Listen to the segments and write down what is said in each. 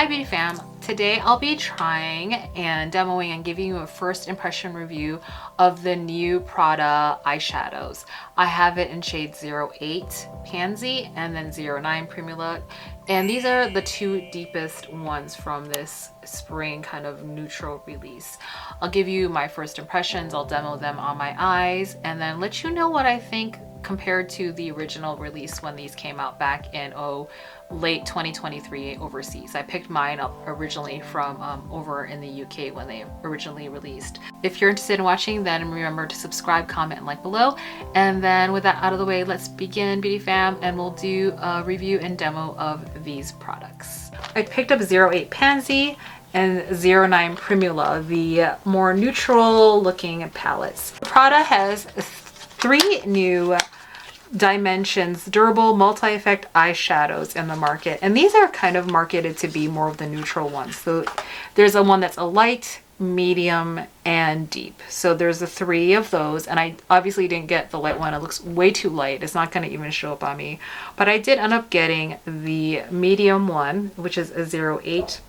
Hi beauty fam, today I'll be trying and demoing and giving you a first impression review of the new PRADA eyeshadows. I have it in shade 08 Pansy and then 09 Primula, and these are the two deepest ones from this spring kind of neutral release. I'll give you my first impressions, I'll demo them on my eyes, and then let you know what I think compared to the original release when these came out back in late 2023 overseas. I picked mine up originally from over in the UK when they originally released. If you're interested in watching, then remember to subscribe, comment, and like below. And then with that out of the way, let's begin, beauty fam, and we'll do a review and demo of these products. I picked up 08 Pansy and 09 Primula, the more neutral looking palettes. PRADA has 3 new dimensions durable multi-effect eyeshadows in the market, and these are kind of marketed to be more of the neutral ones. So there's a one that's a light, medium, and deep. So there's the 3 of those, and I obviously didn't get the light one. It looks way too light. It's not going to even show up on me, but I did end up getting the medium one, which is a 08,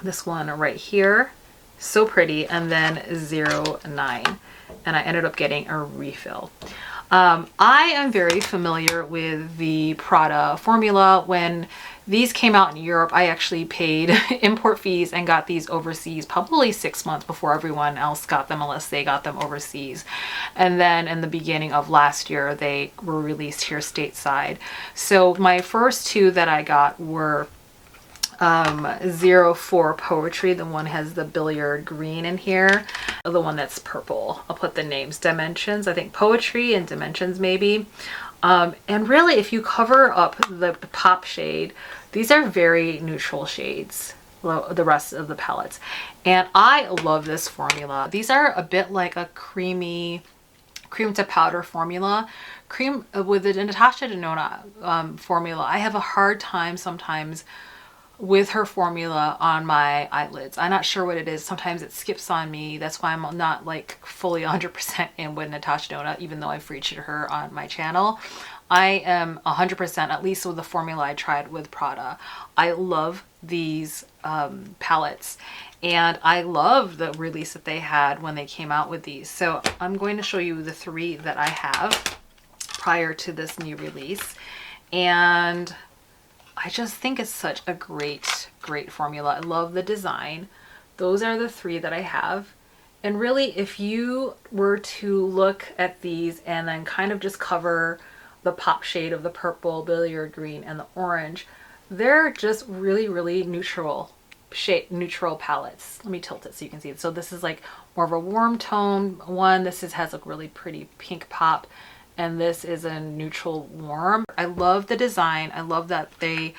this one right here, so pretty, and then 09, and I ended up getting a refill. I am very familiar with the PRADA formula. When these came out in Europe, I actually paid import fees and got these overseas probably 6 months before everyone else got them, unless they got them overseas. And then in the beginning of last year, they were released here stateside. So my first 2 that I got were 04 Poetry. The one has the billiard green in here, the one that's purple. I'll put the names, Dimensions, I think Poetry and Dimensions maybe. And really, if you cover up the pop shade, these are very neutral shades, the rest of the palettes, and I love this formula. These are a bit like a creamy cream to powder formula. Cream with the Natasha Denona formula, I have a hard time sometimes with her formula on my eyelids. I'm not sure what it is. Sometimes it skips on me. That's why I'm not like fully 100% in with Natasha Denona, even though I've featured her on my channel. I am 100%, at least with the formula I tried with PRADA. I love these palettes, and I love the release that they had when they came out with these. So I'm going to show you the 3 that I have prior to this new release, and I just think it's such a great formula. I love the design. Those are the 3 that I have. And really, if you were to look at these and then kind of just cover the pop shade of the purple, billiard green, and the orange, they're just really neutral shade, neutral palettes. Let me tilt it so you can see it. So this is like more of a warm tone one. This has a really pretty pink pop, and this is a neutral warm. I love the design. I love that they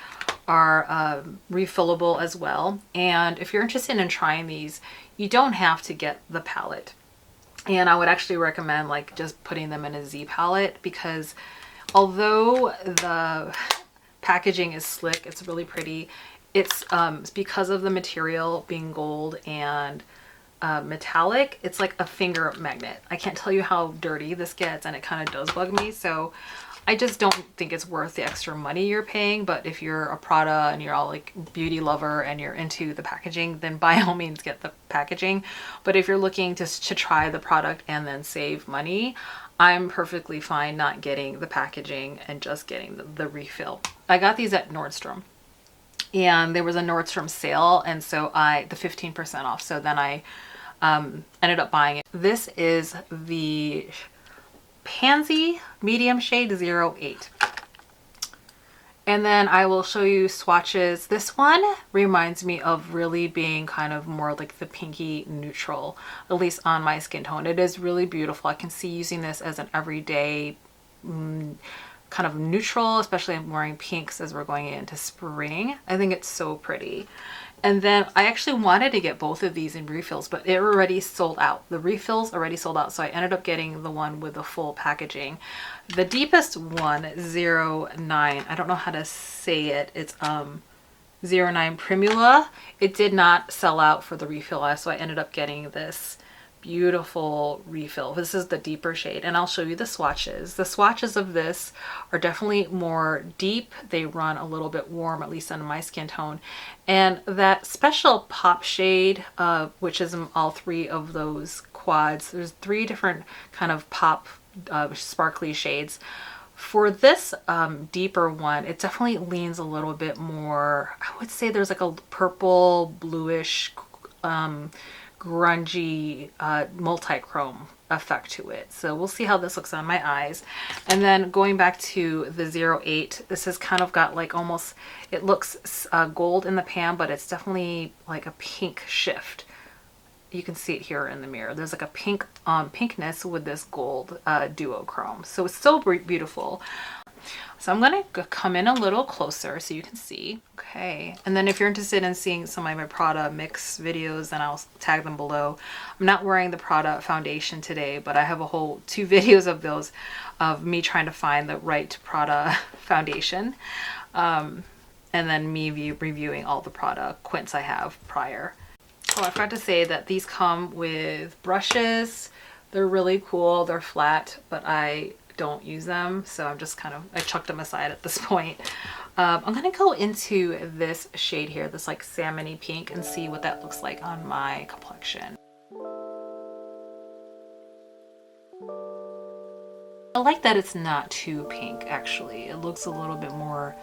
are refillable as well. And if you're interested in trying these, you don't have to get the palette. And I would actually recommend like just putting them in a Z palette, because although the packaging is slick, it's really pretty. It's because of the material being gold and metallic, it's like a finger magnet. I can't tell you how dirty this gets, and it kind of does bug me. So I just don't think it's worth the extra money you're paying. But if you're a PRADA and you're all like beauty lover and you're into the packaging, then by all means get the packaging. But if you're looking to try the product and then save money, I'm perfectly fine not getting the packaging and just getting the refill. I got these at Nordstrom, and there was a Nordstrom sale, and so the 15% off, so then I ended up buying it. This is the Pansy medium shade 08, and then I will show you swatches. This one reminds me of really being kind of more like the pinky neutral, at least on my skin tone. It is really beautiful. I can see using this as an everyday kind of neutral, especially I'm wearing pinks as we're going into spring. I think it's so pretty. And then I actually wanted to get both of these in refills, but it already sold out. The refills already sold out, so I ended up getting the one with the full packaging. The deepest one, 09, I don't know how to say it. It's 09 Primula. It did not sell out for the refill, so I ended up getting this beautiful refill. This is the deeper shade, and I'll show you the swatches. The swatches of this are definitely more deep. They run a little bit warm, at least on my skin tone. And that special pop shade, which is in all three of those quads, there's three different kind of pop sparkly shades. For this deeper one, it definitely leans a little bit more, I would say there's like a purple, bluish, grungy multi-chrome effect to it. So we'll see how this looks on my eyes. And then going back to the 08, this has kind of got like almost, it looks gold in the pan, but it's definitely like a pink shift. You can see it here in the mirror. There's like a pink pinkness with this gold duochrome. So it's so beautiful. So I'm going to come in a little closer so you can see. Okay. And then if you're interested in seeing some of my Prada mix videos, then I'll tag them below. I'm not wearing the Prada foundation today, but I have a whole 2 videos of those of me trying to find the right Prada foundation. And then me reviewing all the Prada quints I have prior. Oh, I forgot to say that these come with brushes. They're really cool. They're flat, but I don't use them, so I'm just kind of, I chucked them aside at this point. I'm gonna go into this shade here, this like salmony pink, and see what that looks like on my complexion. I like that it's not too pink, actually. It looks a little bit more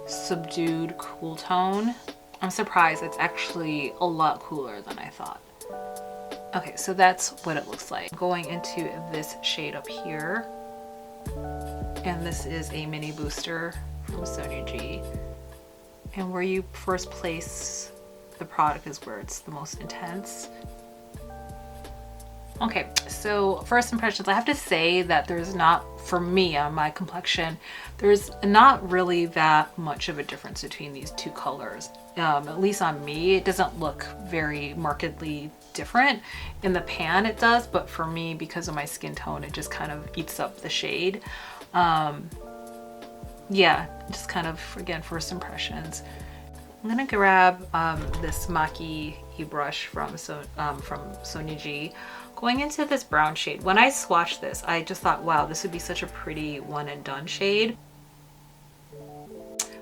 subdued, cool tone. I'm surprised it's actually a lot cooler than I thought. Okay, so that's what it looks like. Going into this shade up here. And this is a mini booster from Sonia G. And where you first place the product is where it's the most intense. Okay, so first impressions, I have to say that there's not, for me on my complexion, there's not really that much of a difference between these two colors. At least on me, it doesn't look very markedly different. In the pan it does, but for me, because of my skin tone, it just kind of eats up the shade. Yeah, just kind of, again, first impressions. I'm gonna grab this Maki brush from Sonia G. Going into this brown shade. When I swatched this, I just thought, wow, this would be such a pretty one and done shade.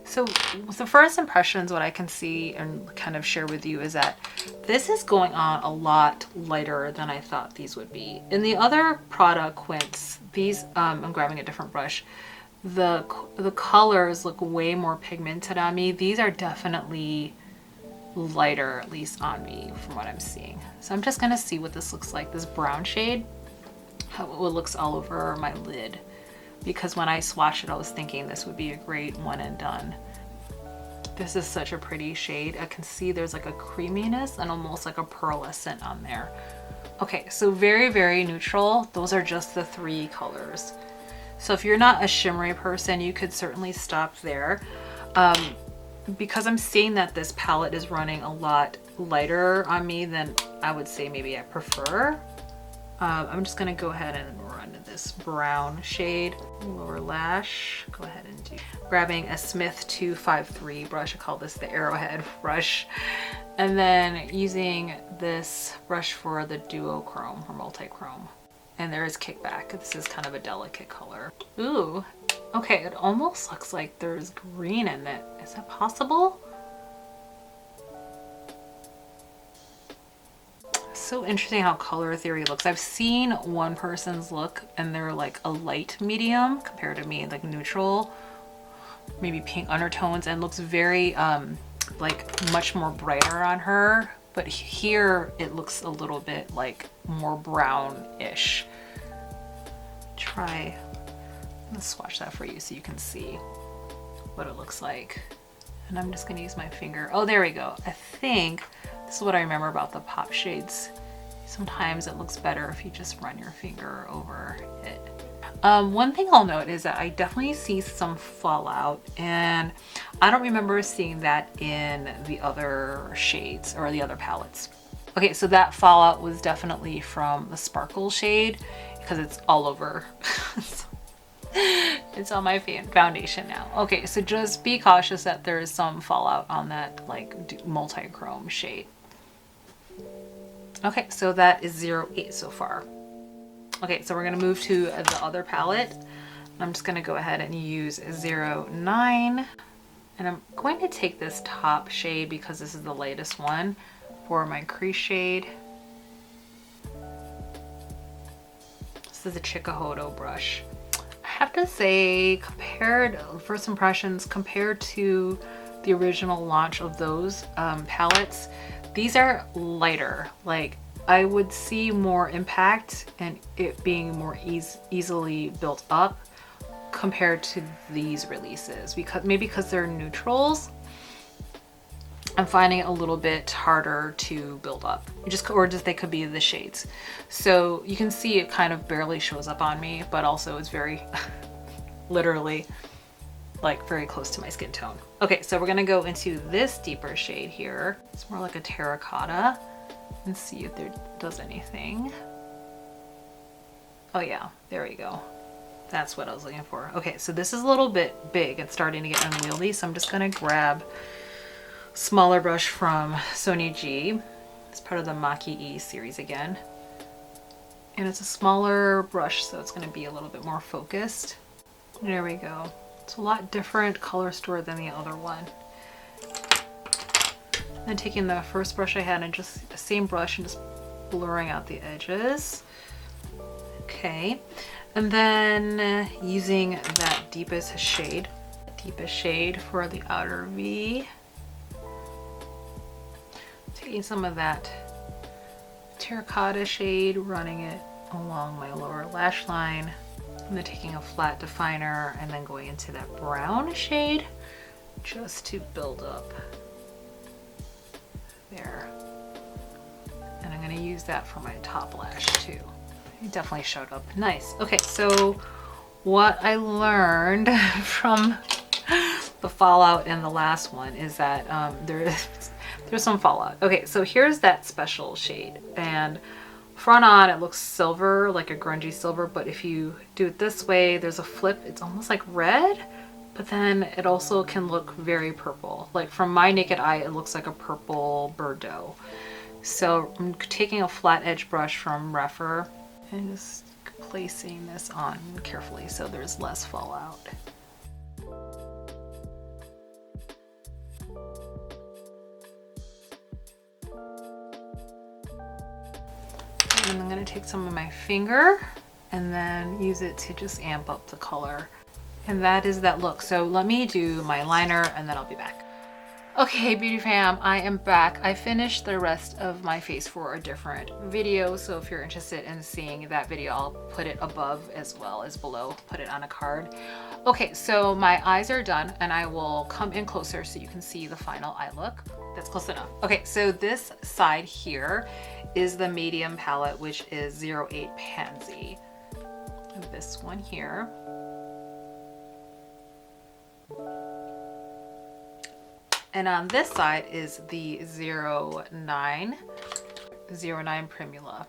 So the first impressions, what I can see and kind of share with you is that this is going on a lot lighter than I thought these would be. In the other Prada quints, these, I'm grabbing a different brush, the colors look way more pigmented on me. These are definitely lighter, at least on me from what I'm seeing. So I'm just gonna see what this looks like, this brown shade, how it looks all over my lid. Because when I swatched it, I was thinking this would be a great one and done. This is such a pretty shade. I can see there's like a creaminess and almost like a pearlescent on there. Okay, so very, very neutral. Those are just the 3 colors. So if you're not a shimmery person, you could certainly stop there. Because I'm seeing that this palette is running a lot lighter on me than I would say maybe I prefer. I'm just gonna go ahead and run this brown shade, lower lash. Go ahead and do, grabbing a Smith 253 brush. I call this the Arrowhead brush. And then using this brush for the duochrome or multi-chrome. And there is kickback. This is kind of a delicate color. Ooh, okay, it almost looks like there's green in it. Is that possible? So interesting how color theory looks. I've seen one person's look and they're like a light medium compared to me, like neutral, maybe pink undertones, and looks very like much more brighter on her. But here it looks a little bit like more brown-ish. Let's swatch that for you so you can see what it looks like. And I'm just gonna use my finger. Oh, there we go. I think this is what I remember about the pop shades. Sometimes it looks better if you just run your finger over it. One thing I'll note is that I definitely see some fallout, and I don't remember seeing that in the other shades or the other palettes. Okay, so that fallout was definitely from the sparkle shade because it's all over. It's on my foundation now. Okay, so just be cautious that there is some fallout on that like multi-chrome shade. Okay, so that is 08 so far. Okay, so we're gonna move to the other palette. I'm just gonna go ahead and use 09. And I'm going to take this top shade because this is the latest one for my crease shade. This is a Chikuhodo brush. I have to say, compared, first impressions, compared to the original launch of those palettes, these are lighter. Like, I would see more impact and it being more easily built up compared to these releases, because maybe because they're neutrals, I'm finding it a little bit harder to build up. Or just they could be the shades. So you can see it kind of barely shows up on me, but also it's very literally like very close to my skin tone. Okay, so we're gonna go into this deeper shade here. It's more like a terracotta, and see if there does anything. Oh yeah, there we go. That's what I was looking for. Okay, so this is a little bit big and starting to get unwieldy, so I'm just gonna grab a smaller brush from Sony G. It's part of the Maki-E series again. And it's a smaller brush, so it's gonna be a little bit more focused. There we go. It's a lot different color story than the other one. Then taking the first brush I had and just the same brush and just blurring out the edges. Okay. And then using that deepest shade for the outer V. Taking some of that terracotta shade, running it along my lower lash line. And then taking a flat definer and then going into that brown shade just to build up there. And I'm gonna use that for my top lash too. It definitely showed up nice. Okay, so what I learned from the fallout in the last one is that there's some fallout. Okay, so here's that special shade, and front on it looks silver, like a grungy silver, but if you do it this way, there's a flip, it's almost like red, but then it also can look very purple. Like from my naked eye, it looks like a purple Bordeaux. So I'm taking a flat edge brush from Refer and just placing this on carefully so there's less fallout. And I'm going to take some of my finger and then use it to just amp up the color. And that is that look. So let me do my liner and then I'll be back. Okay, beauty fam, I am back. I finished the rest of my face for a different video, so if you're interested in seeing that video, I'll put it above as well as below, put it on a card. Okay, so my eyes are done and I will come in closer so you can see the final eye look. That's close enough. Okay, so this side here is the medium palette, which is 08 Pansy. And this one here. And on this side is the 09 Primula.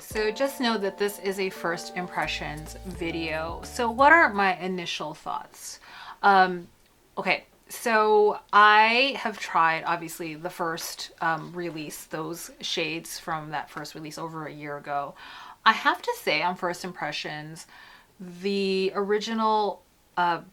So just know that this is a first impressions video. So what are my initial thoughts? Okay, so I have tried obviously the first release, those shades from that first release over a year ago. I have to say on first impressions, the original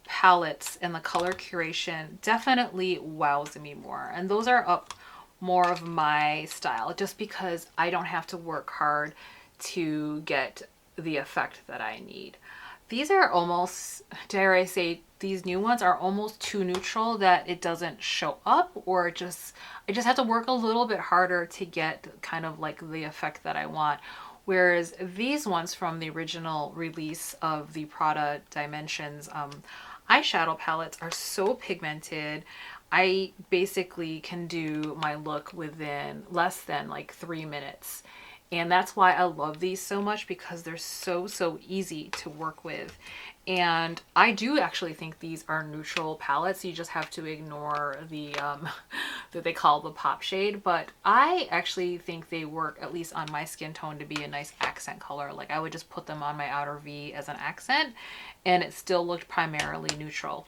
palettes and the color curation definitely wows me more. And those are up more of my style just because I don't have to work hard to get the effect that I need. These are almost, dare I say, these new ones are almost too neutral that it doesn't show up, or I just have to work a little bit harder to get kind of like the effect that I want. Whereas these ones from the original release of the PRADA Dimensions eyeshadow palettes are so pigmented. I basically can do my look within less than like 3 minutes. And that's why I love these so much, because they're so easy to work with. And I do actually think these are neutral palettes. You just have to ignore the that they call the pop shade. But I actually think they work, at least on my skin tone, to be a nice accent color. Like I would just put them on my outer V as an accent and it still looked primarily neutral.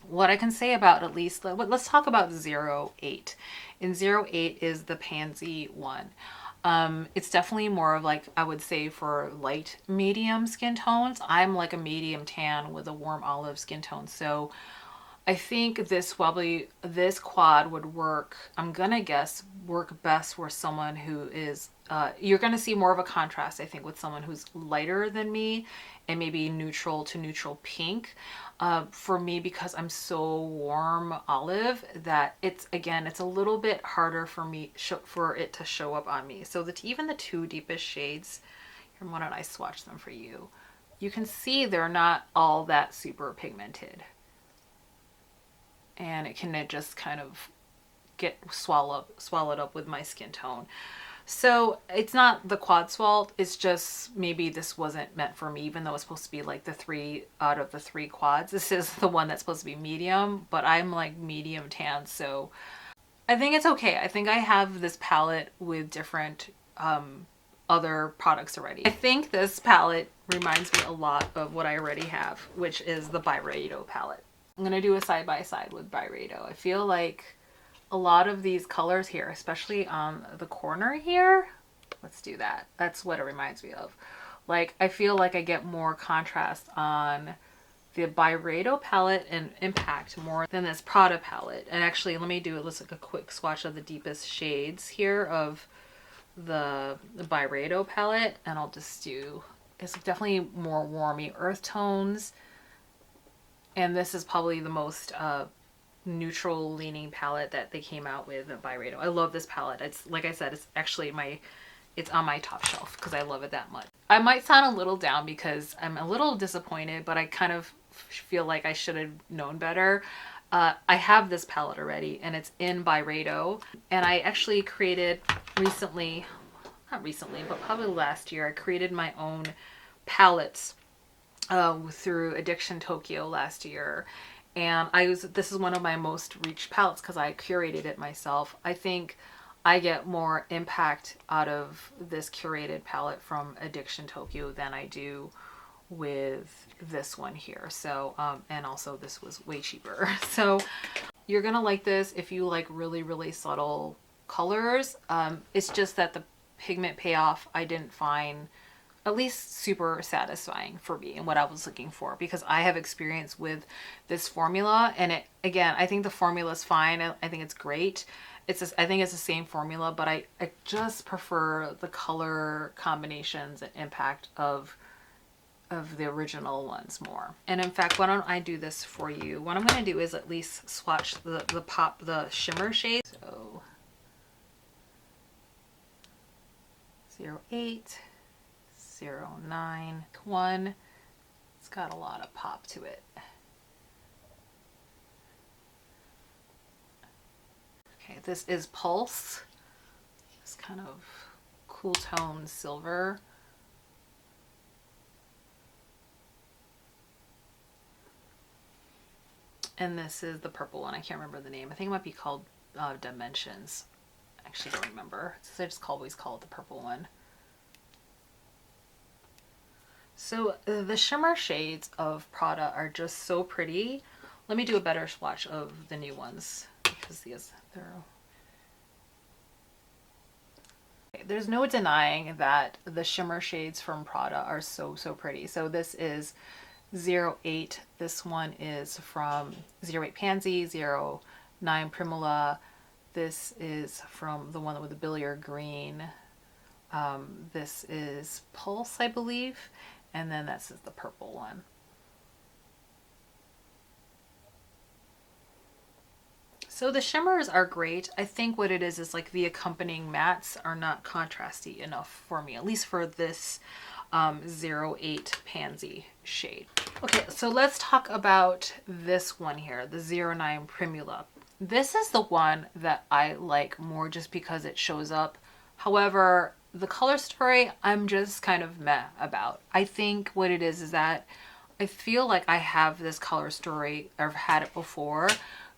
What I can say about, at least, let's talk about 08. And 08 is the Pansy one. It's definitely more of like, I would say, for light medium skin tones. I'm like a medium tan with a warm olive skin tone. So I think this quad would work, I'm gonna guess, work best for someone who is, you're gonna see more of a contrast, I think, with someone who's lighter than me and maybe neutral to neutral pink. For me, because I'm so warm olive, that it's a little bit harder for me for it to show up on me. So even the two deepest shades, here, why don't I swatch them for you? You can see they're not all that super pigmented. And it can just kind of get swallowed up with my skin tone. So it's not the quad's fault. It's just maybe this wasn't meant for me, even though it's supposed to be like the 3 out of the 3 quads. This is the one that's supposed to be medium, but I'm like medium tan, so I think it's okay. I think I have this palette with different other products already. I think this palette reminds me a lot of what I already have, which is the Byredo palette. I'm gonna do a side-by-side with Byredo. I feel like a lot of these colors here, especially on the corner here, let's do that. That's what it reminds me of. Like, I feel like I get more contrast on the Byredo palette and impact more than this Prada palette. And actually, let me do a quick swatch of the deepest shades here of the Byredo palette, and I'll just do, it's definitely more warmy earth tones. And this is probably the most neutral leaning palette that they came out with, Byredo. I love this palette. It's, like I said, it's actually it's on my top shelf because I love it that much. I might sound a little down because I'm a little disappointed, but I kind of feel like I should have known better. I have this palette already and it's in Byredo, and I actually created recently, not recently, but probably last year, I created my own palettes through Addiction Tokyo last year. And this is one of my most reached palettes because I curated it myself. I think I get more impact out of this curated palette from Addiction Tokyo than I do with this one here. So, and also this was way cheaper. So you're gonna like this if you like really subtle colors. It's just that the pigment payoff I didn't find at least super satisfying for me and what I was looking for, because I have experience with this formula, and it, again, I think the formula is fine. I think it's great. I think it's the same formula, but I just prefer the color combinations and impact of the original ones more. And in fact, why don't I do this for you? What I'm going to do is at least swatch the shimmer shade. So 08, 09, 1. It's got a lot of pop to it. Okay, this is Pulse. It's kind of cool tone silver. And this is the purple one. I can't remember the name. I think it might be called Dimensions. I actually don't remember. So I just always call it the purple one. So the shimmer shades of Prada are just so pretty. Let me do a better swatch of the new ones, because there's no denying that the shimmer shades from Prada are so pretty. So this is 08. This one is from 08 Pansy, 09 Primula. This is from the one with the billiard green. This is Pulse, I believe. And then this is the purple one. So the shimmers are great. I think what it is like the accompanying mattes are not contrasty enough for me, at least for this 08 Pansy shade. Okay, so let's talk about this one here, the 09 Primula. This is the one that I like more just because it shows up. However, the color story, I'm just kind of meh about. I think what it is that I feel like I have this color story, I've had it before,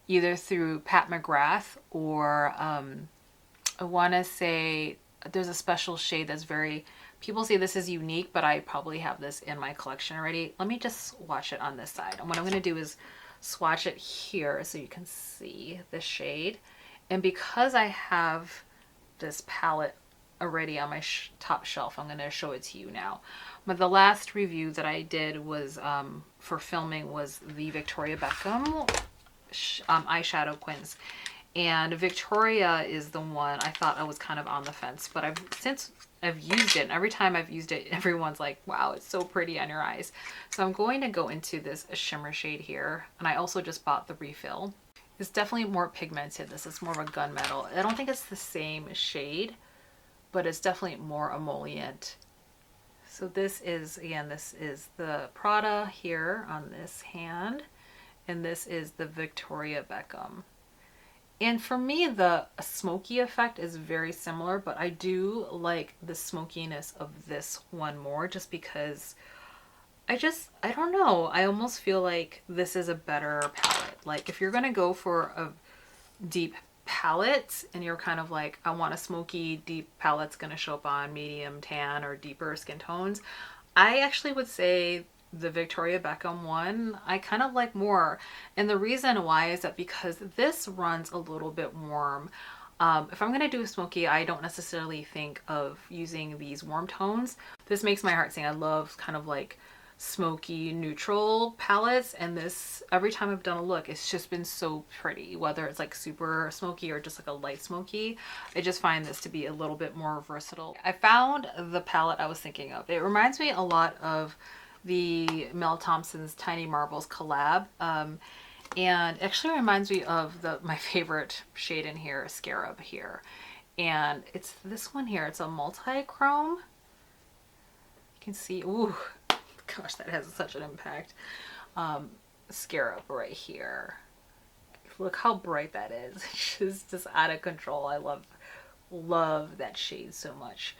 either through Pat McGrath or I want to say there's a special shade that's very, people say this is unique, but I probably have this in my collection already. Let me just swatch it on this side. And what I'm going to do is swatch it here so you can see the shade. And because I have this palette already on my top shelf, I'm going to show it to you now. But the last review that I did was for filming was the Victoria Beckham eyeshadow quints. And Victoria is the one I thought I was kind of on the fence, but since I've used it, and every time I've used it, everyone's like, wow, it's so pretty on your eyes. So I'm going to go into this shimmer shade here. And I also just bought the refill. It's definitely more pigmented. This is more of a gunmetal. I don't think it's the same shade, but it's definitely more emollient. So this is, again, this is the Prada here on this hand. And this is the Victoria Beckham. And for me, the smoky effect is very similar, but I do like the smokiness of this one more just because I don't know. I almost feel like this is a better palette. Like if you're going to go for a deep palette and you're kind of like, I want a smoky, deep palette's going to show up on medium tan or deeper skin tones, I actually would say the Victoria Beckham one I kind of like more. And the reason why is that because this runs a little bit warm. If I'm going to do a smoky, I don't necessarily think of using these warm tones. This makes my heart sing. I love kind of like smoky neutral palettes, and this, every time I've done a look, it's just been so pretty, whether it's like super smoky or just like a light smoky. I just find this to be a little bit more versatile. I found the palette I was thinking of. It reminds me a lot of the Mel Thompson's Tiny Marbles collab, and actually reminds me of my favorite shade in here, Scarab here, and it's this one here. It's a multi-chrome. You can see, ooh, gosh, that has such an impact. Scarab right here. Look how bright that is. It's just out of control. I love that shade so much.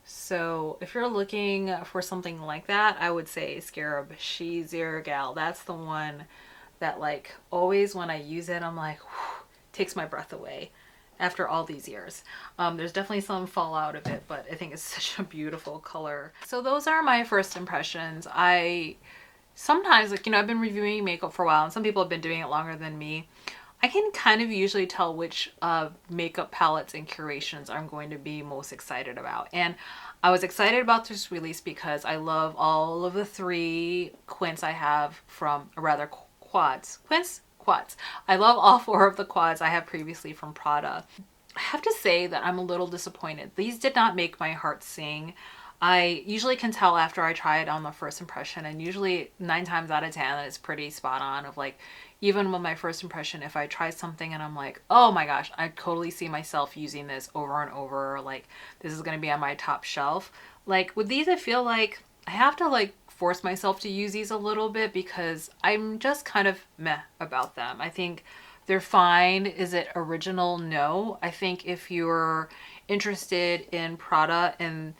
So if you're looking for something like that, I would say Scarab. She's your gal. That's the one that like always when I use it, I'm like, whew, takes my breath away after all these years. There's definitely some fallout of it, but I think it's such a beautiful color. So those are my first impressions. I sometimes, like, you know, I've been reviewing makeup for a while and some people have been doing it longer than me. I can kind of usually tell which makeup palettes and curations I'm going to be most excited about. And I was excited about this release because I love all of the 3 quints I have from, or rather quads. Quads. I love all 4 of the quads I have previously from Prada. I have to say that I'm a little disappointed. These did not make my heart sing. I usually can tell after I try it on the first impression, and usually 9 times out of 10 it's pretty spot on. Of like, even with my first impression, if I try something and I'm like, oh my gosh, I totally see myself using this over and over, like this is going to be on my top shelf. Like with these, I feel like I have to like force myself to use these a little bit because I'm just kind of meh about them. I think they're fine. Is it original? No. I think if you're interested in Prada and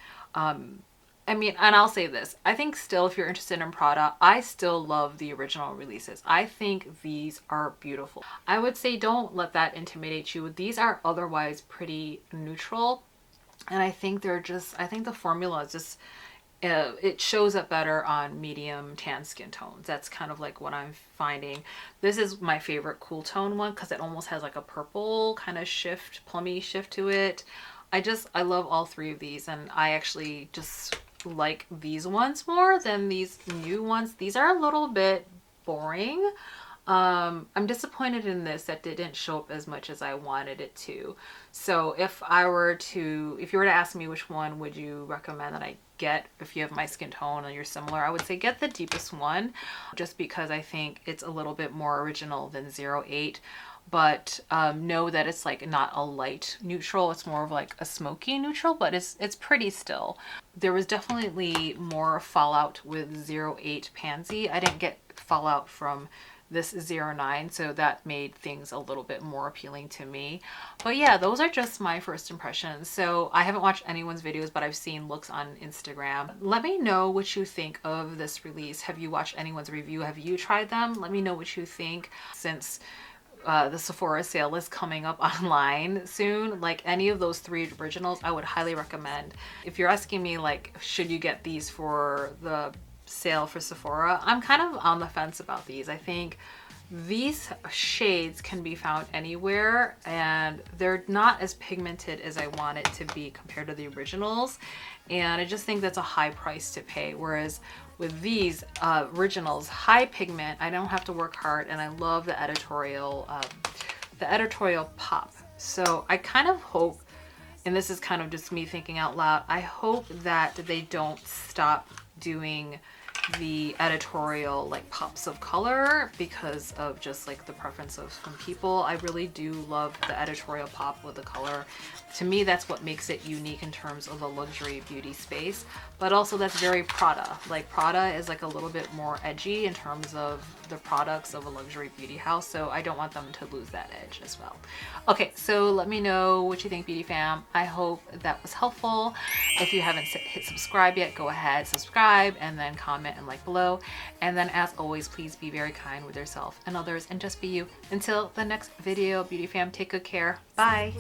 I mean, and I'll say this, I think still if you're interested in Prada, I still love the original releases. I think these are beautiful. I would say don't let that intimidate you. These are otherwise pretty neutral, and I think they're just, I think the formula is just, it shows up better on medium tan skin tones. That's kind of like what I'm finding. This is my favorite cool tone one because it almost has like a purple kind of shift, plummy shift to it. I love all 3 of these, and I actually just like these ones more than these new ones. These are a little bit boring. I'm disappointed in this that didn't show up as much as I wanted it to. So if you were to ask me which one would you recommend that I get if you have my skin tone and you're similar, I would say get the deepest one just because I think it's a little bit more original than 08. But know that it's like not a light neutral, it's more of like a smoky neutral, but it's pretty still. There was definitely more fallout with 08 Pansy. I didn't get fallout from this 09, so that made things a little bit more appealing to me. But yeah, those are just my first impressions. So I haven't watched anyone's videos, but I've seen looks on Instagram. Let me know what you think of this release. Have you watched anyone's review? Have you tried them? Let me know what you think, since the Sephora sale is coming up online soon. Like any of those 3 originals, I would highly recommend. If you're asking me like, should you get these for the sale for Sephora, I'm kind of on the fence about these. I think these shades can be found anywhere, and they're not as pigmented as I want it to be compared to the originals, and I just think that's a high price to pay. Whereas with these originals, high pigment, I don't have to work hard, and I love the editorial pop. So I kind of hope, and this is kind of just me thinking out loud, I hope that they don't stop doing the editorial like pops of color because of just like the preference of some people. I really do love the editorial pop with the color. To me, that's what makes it unique in terms of a luxury beauty space, but also that's very Prada. Like Prada is like a little bit more edgy in terms of the products of a luxury beauty house, so I don't want them to lose that edge as well. Okay, so let me know what you think, beauty fam. I hope that was helpful. If you haven't hit subscribe yet, go ahead, subscribe, and then comment and like below. And then as always, please be very kind with yourself and others, and just be you. Until the next video, beauty fam, take good care. Bye.